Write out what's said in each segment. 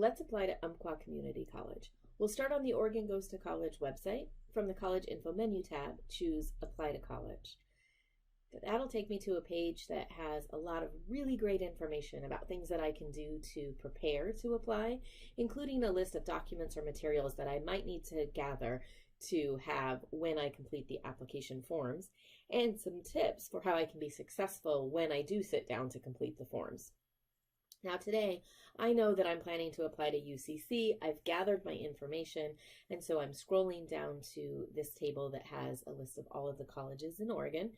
Let's apply to Umpqua Community College. We'll start on the Oregon Goes to College website. From the College Info menu tab, choose Apply to College. That'll take me to a page that has a lot of really great information about things that I can do to prepare to apply, including a list of documents or materials that I might need to gather to have when I complete the application forms, and some tips for how I can be successful when I do sit down to complete the forms. Now today, I know that I'm planning to apply to UCC. I've gathered my information, and so I'm scrolling down to this table that has a list of all of the colleges in Oregon,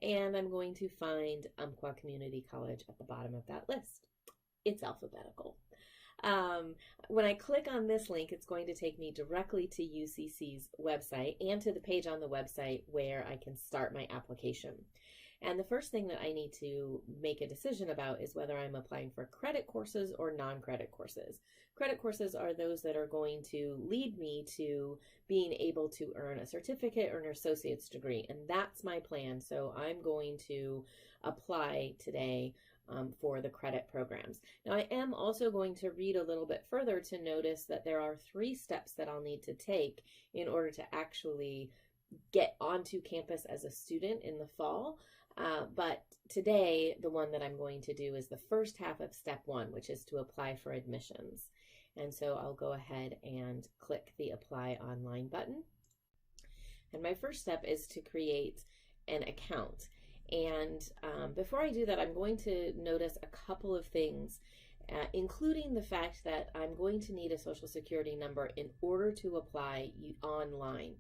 and I'm going to find Umpqua Community College at the bottom of that list. It's alphabetical. When I click on this link, it's going to take me directly to UCC's website and to the page on the website where I can start my application. And the first thing that I need to make a decision about is whether I'm applying for credit courses or non-credit courses. Credit courses are those that are going to lead me to being able to earn a certificate or an associate's degree, and that's my plan. So I'm going to apply today for the credit programs. Now I am also going to read a little bit further to notice that there are 3 steps that I'll need to take in order to actually get onto campus as a student in the fall. But today, the one that I'm going to do is the first half of step 1, which is to apply for admissions. And so I'll go ahead and click the Apply Online button. And my first step is to create an account. And before I do that, I'm going to notice a couple of things, including the fact that I'm going to need a Social Security number in order to apply online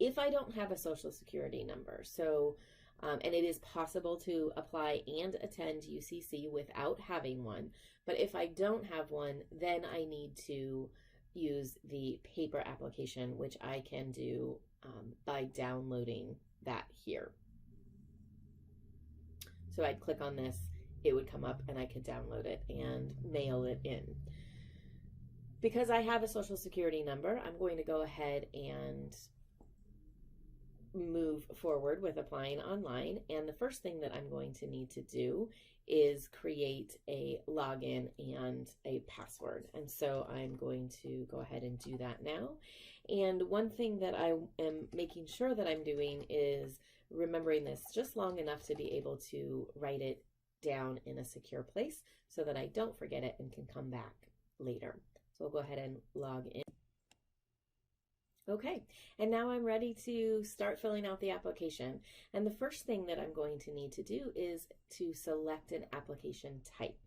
if I don't have a Social Security number. So and it is possible to apply and attend UCC without having one. But if I don't have one, then I need to use the paper application, which I can do by downloading that here. So I'd click on this, it would come up, and I could download it and mail it in. Because I have a Social Security number, I'm going to go ahead and move forward with applying online, and the first thing that I'm going to need to do is create a login and a password, and so I'm going to go ahead and do that now. And one thing that I am making sure that I'm doing is remembering this just long enough to be able to write it down in a secure place so that I don't forget it and can come back later. So I'll go ahead and log in. Okay, and now I'm ready to start filling out the application. And the first thing that I'm going to need to do is to select an application type.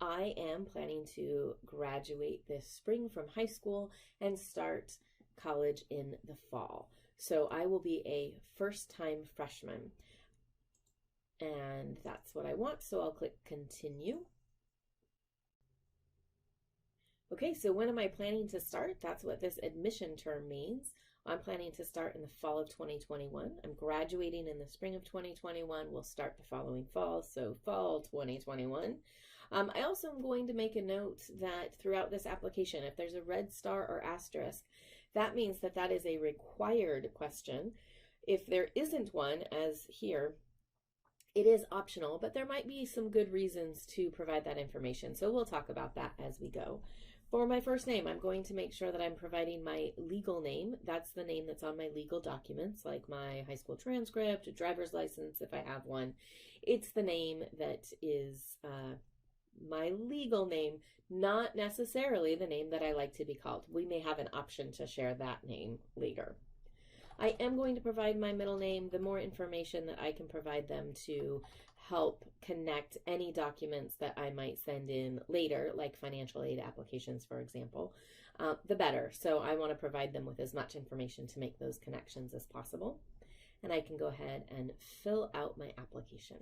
I am planning to graduate this spring from high school and start college in the fall. So I will be a first-time freshman. And that's what I want, so I'll click Continue. Okay, so when am I planning to start? That's what this admission term means. I'm planning to start in the fall of 2021. I'm graduating in the spring of 2021. We'll start the following fall, so fall 2021. I also am going to make a note that throughout this application, if there's a red star or asterisk, that means that that is a required question. If there isn't one, as here, it is optional, but there might be some good reasons to provide that information. So we'll talk about that as we go. For my first name, I'm going to make sure that I'm providing my legal name. That's the name that's on my legal documents, like my high school transcript, a driver's license, if I have one. It's the name that is my legal name, not necessarily the name that I like to be called. We may have an option to share that name later. I am going to provide my middle name. The more information that I can provide them to help connect any documents that I might send in later, like financial aid applications, for example, the better. So I want to provide them with as much information to make those connections as possible. And I can go ahead and fill out my application.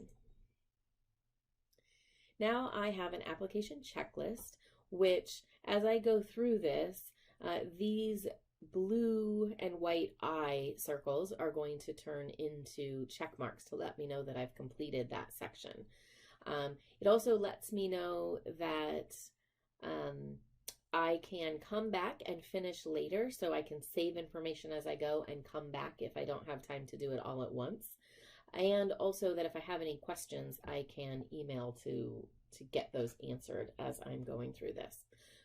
Now I have an application checklist, which as I go through this, these blue and white eye circles are going to turn into check marks to let me know that I've completed that section. It also lets me know that I can come back and finish later, so I can save information as I go and come back if I don't have time to do it all at once. And also that if I have any questions, I can email to get those answered as I'm going through this.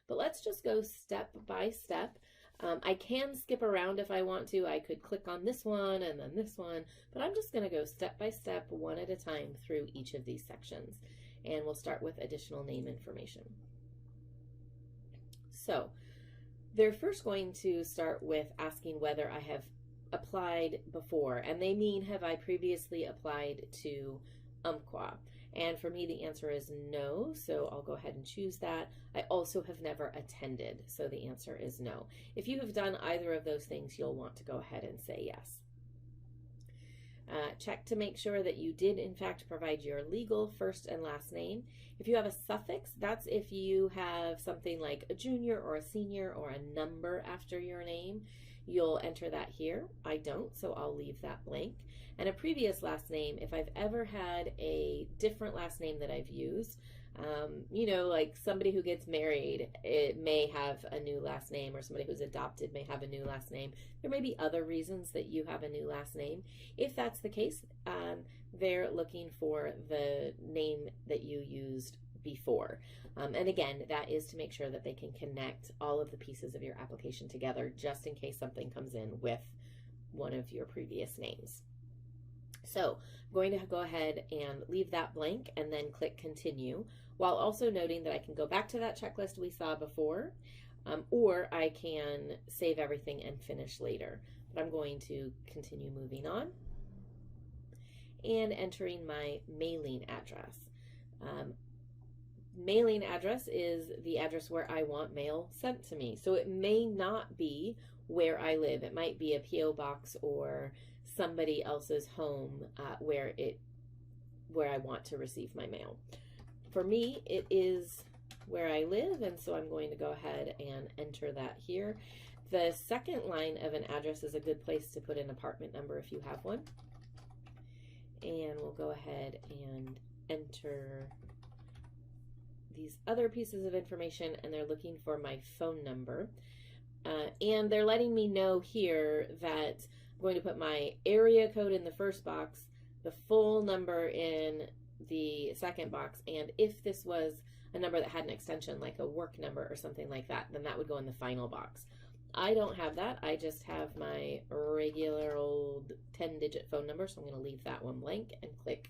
but let's just go step by step. I can skip around if I want to. I could click on this one and then this one, but I'm just going to go step by step, one at a time through each of these sections. And we'll start with additional name information. So they're first going to start with asking whether I have applied before, and they mean, have I previously applied to Umpqua? And for me, the answer is no, so I'll go ahead and choose that. I also have never attended, so the answer is no. If you have done either of those things, you'll want to go ahead and say yes. Check to make sure that you did in fact provide your legal first and last name. If you have a suffix, that's if you have something like a junior or a senior or a number after your name. You'll enter that here. I don't, so I'll leave that blank. And a previous last name, if I've ever had a different last name that I've used, you know, like somebody who gets married, it may have a new last name, or somebody who's adopted may have a new last name. There may be other reasons that you have a new last name. If that's the case, they're looking for the name that you used before. And again, that is to make sure that they can connect all of the pieces of your application together, just in case something comes in with one of your previous names. So I'm going to go ahead and leave that blank and then click continue, while also noting that I can go back to that checklist we saw before, or I can save everything and finish later. But I'm going to continue moving on and entering my mailing address. Mailing address is the address where I want mail sent to me. So it may not be where I live. It might be a P.O. box or somebody else's home where I want to receive my mail. For me, it is where I live, and so I'm going to go ahead and enter that here. The second line of an address is a good place to put an apartment number if you have one. And we'll go ahead and enter these other pieces of information, and they're looking for my phone number. And they're letting me know here that I'm going to put my area code in the first box, the full number in the second box, and if this was a number that had an extension like a work number or something like that, then that would go in the final box. I don't have that. I just have my regular old 10-digit phone number, so I'm going to leave that one blank and click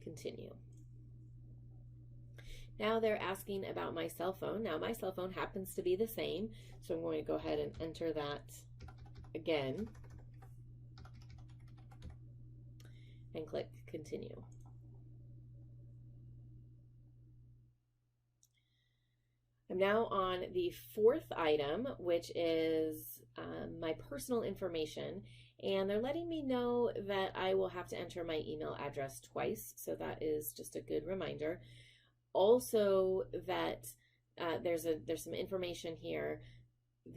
continue. Now they're asking about my cell phone. Now my cell phone happens to be the same, so I'm going to go ahead and enter that again and click continue. I'm now on the fourth item, which is my personal information, and they're letting me know that I will have to enter my email address twice, so that is just a good reminder. Also that there's some information here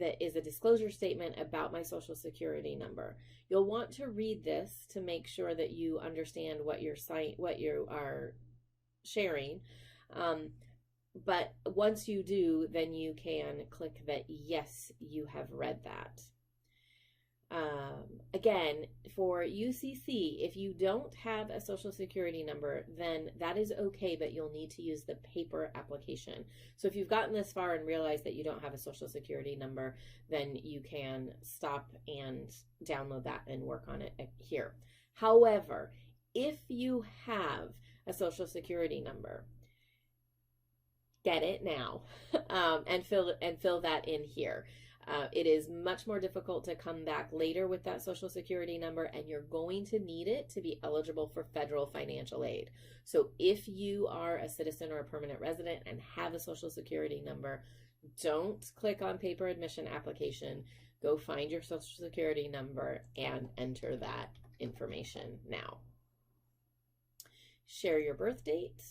that is a disclosure statement about my Social Security number. You'll want to read this to make sure that you understand what you are sharing. But once you do, then you can click that yes, you have read that. Again, for UCC, if you don't have a Social Security number, then that is okay, but you'll need to use the paper application. So if you've gotten this far and realized that you don't have a Social Security number, then you can stop and download that and work on it here. However, if you have a Social Security number, get it now and fill that in here. It is much more difficult to come back later with that Social Security number, and you're going to need it to be eligible for federal financial aid. So if you are a citizen or a permanent resident and have a Social Security number, don't click on paper admission application. Go find your Social Security number and enter that information now. Share your birth date.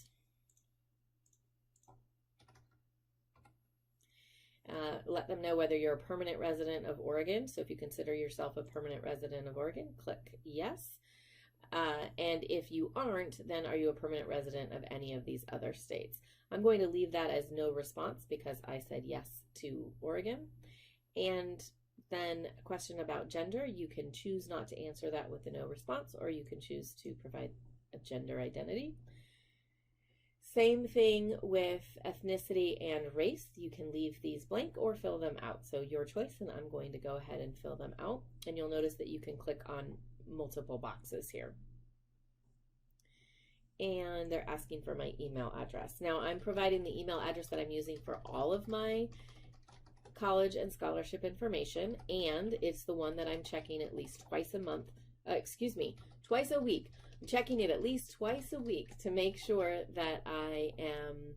Let them know whether you're a permanent resident of Oregon. So if you consider yourself a permanent resident of Oregon, click yes. And if you aren't, then are you a permanent resident of any of these other states? I'm going to leave that as no response because I said yes to Oregon. And then a question about gender, you can choose not to answer that with a no response, or you can choose to provide a gender identity. Same thing with ethnicity and race. You can leave these blank or fill them out. So your choice, and I'm going to go ahead and fill them out. And you'll notice that you can click on multiple boxes here. And they're asking for my email address. Now I'm providing the email address that I'm using for all of my college and scholarship information, and it's the one that I'm checking at least twice a month, twice a week. I'm checking it at least twice a week to make sure that I am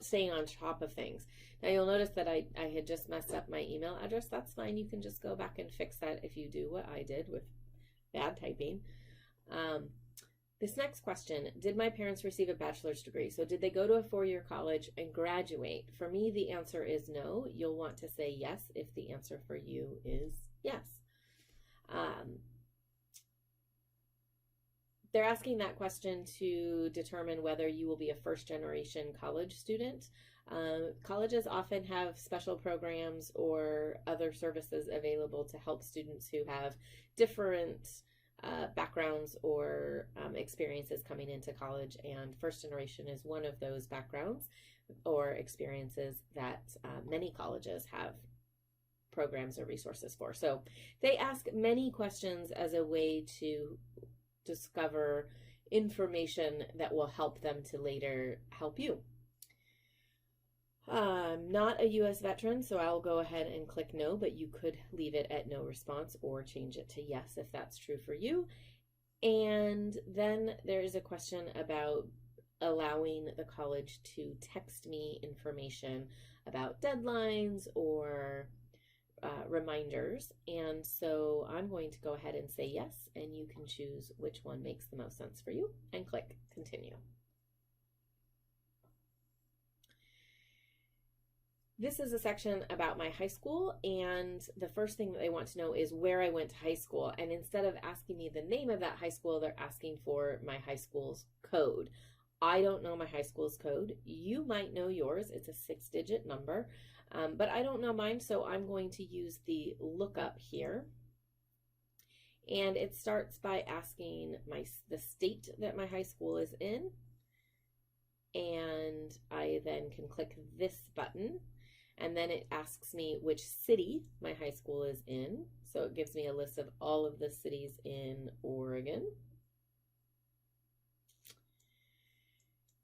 staying on top of things. Now you'll notice that I had just messed up my email address. That's fine. You can just go back and fix that if you do what I did with bad typing. This next question, did my parents receive a bachelor's degree? So did they go to a four-year college and graduate? For me, the answer is no. You'll want to say yes if the answer for you is yes. They're asking that question to determine whether you will be a first-generation college student. Colleges often have special programs or other services available to help students who have different backgrounds or experiences coming into college, and first generation is one of those backgrounds or experiences that many colleges have programs or resources for. So they ask many questions as a way to discover information that will help them to later help you. Not a U.S. veteran, so I'll go ahead and click no, but you could leave it at no response or change it to yes if that's true for you. And then there is a question about allowing the college to text me information about deadlines or reminders. And so I'm going to go ahead and say yes, and you can choose which one makes the most sense for you and click continue. This is a section about my high school, and the first thing that they want to know is where I went to high school. And instead of asking me the name of that high school, they're asking for my high school's code. I don't know my high school's code. You might know yours. It's a 6-digit number, but I don't know mine, so I'm going to use the lookup here. And it starts by asking the state that my high school is in, and I then can click this button. And then it asks me which city my high school is in. So it gives me a list of all of the cities in Oregon.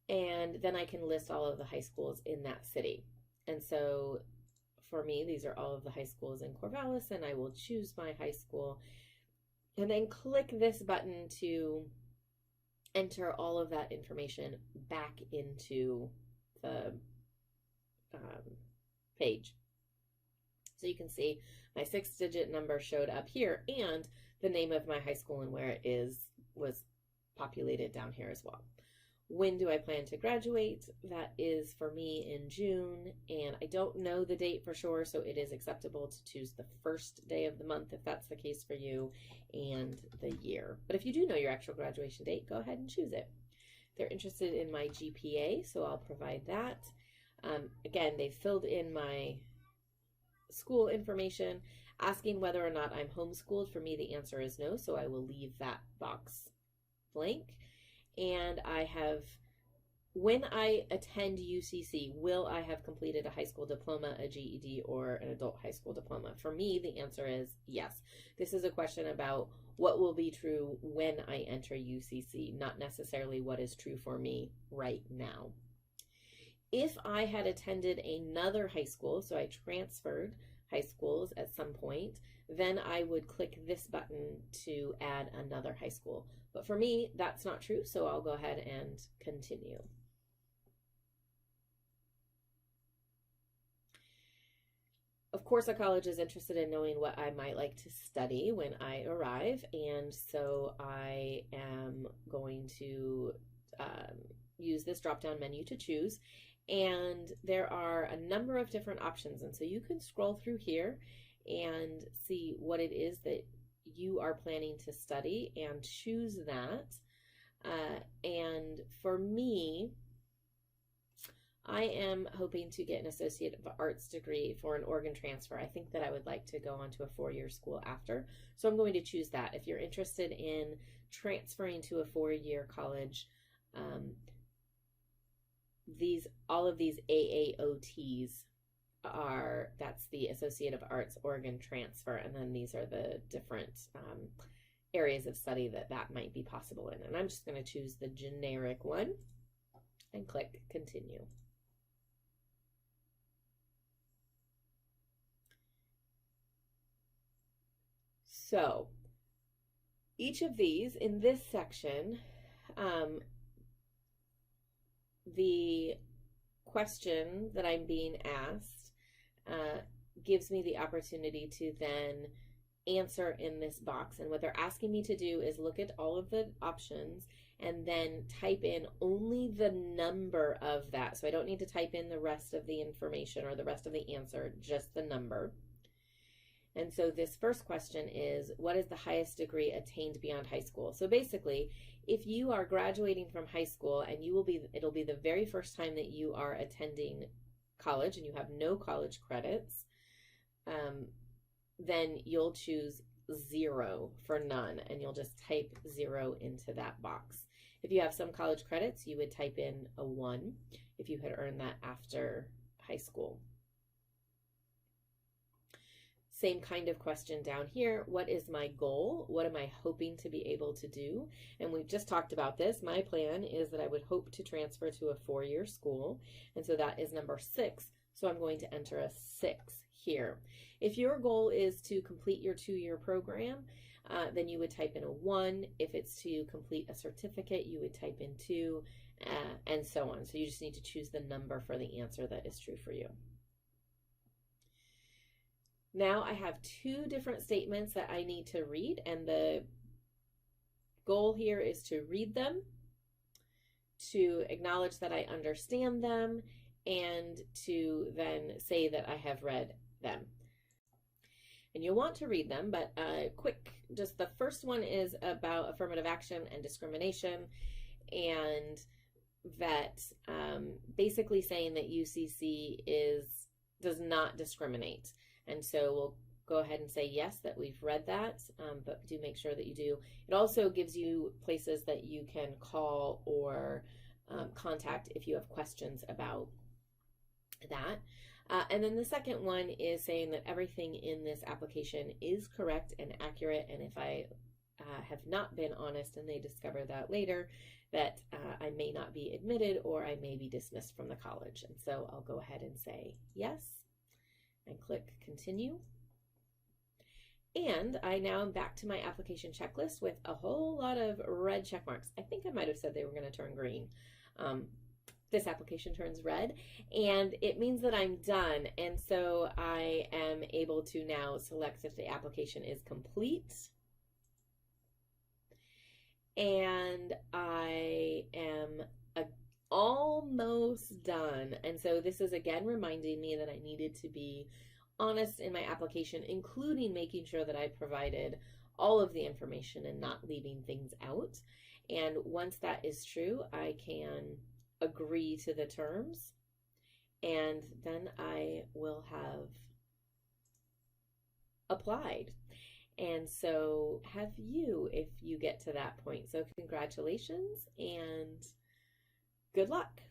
And then I can list all of the high schools in that city. And so for me, these are all of the high schools in Corvallis, and I will choose my high school and then click this button to enter all of that information back into the page. So you can see my 6-digit number showed up here, and the name of my high school and where it was populated down here as well. When do I plan to graduate? That is for me in June, and I don't know the date for sure, so it is acceptable to choose the first day of the month if that's the case for you, and the year. But if you do know your actual graduation date, go ahead and choose it. They're interested in my GPA, so I'll provide that. Again, they filled in my school information, asking whether or not I'm homeschooled. For me, the answer is no, so I will leave that box blank. And I have, when I attend UCC, will I have completed a high school diploma, a GED, or an adult high school diploma? For me, the answer is yes. This is a question about what will be true when I enter UCC, not necessarily what is true for me right now. If I had attended another high school, so I transferred high schools at some point, then I would click this button to add another high school. But for me, that's not true, so I'll go ahead and continue. Of course, a college is interested in knowing what I might like to study when I arrive, and so I am going to use this drop-down menu to choose. And there are a number of different options, and so you can scroll through here and see what it is that you are planning to study and choose that. And for me, I am hoping to get an Associate of Arts degree for an Oregon transfer. I think that I would like to go on to a 4-year school after, so I'm going to choose that. If you're interested in transferring to a 4-year college, All of these AAOTs that's the Associate of Arts Oregon Transfer, and then these are the different areas of study that might be possible in. And I'm just going to choose the generic one and click continue. So each of these in this section, the question that I'm being asked gives me the opportunity to then answer in this box. And what they're asking me to do is look at all of the options and then type in only the number of that. So I don't need to type in the rest of the information or the rest of the answer, just the number. And so this first question is, what is the highest degree attained beyond high school? So basically, if you are graduating from high school and it'll be the very first time that you are attending college and you have no college credits, then you'll choose 0 for none, and you'll just type 0 into that box. If you have some college credits, you would type in a 1 if you had earned that after high school. Same kind of question down here. What is my goal? What am I hoping to be able to do? And we've just talked about this. My plan is that I would hope to transfer to a 4-year school. And so that is number 6. So I'm going to enter a 6 here. If your goal is to complete your 2-year program, then you would type in a 1. If it's to complete a certificate, you would type in 2, and so on. So you just need to choose the number for the answer that is true for you. Now I have 2 different statements that I need to read, and the goal here is to read them, to acknowledge that I understand them, and to then say that I have read them. And you'll want to read them, but just the first one is about affirmative action and discrimination, and that basically saying that UCC does not discriminate. And so we'll go ahead and say yes, that we've read that, but do make sure that you do. It also gives you places that you can call or contact if you have questions about that. And then the second one is saying that everything in this application is correct and accurate, and if I have not been honest and they discover that later, that I may not be admitted or I may be dismissed from the college. And so I'll go ahead and say yes and click continue. And I now am back to my application checklist with a whole lot of red check marks. I think I might have said they were going to turn green. This application turns red, and it means that I'm done. And so I am able to now select if the application is complete. And I am almost done. And so this is again reminding me that I needed to be honest in my application, including making sure that I provided all of the information and not leaving things out. And once that is true, I can agree to the terms, and then I will have applied. And so have you, if you get to that point. So congratulations and good luck.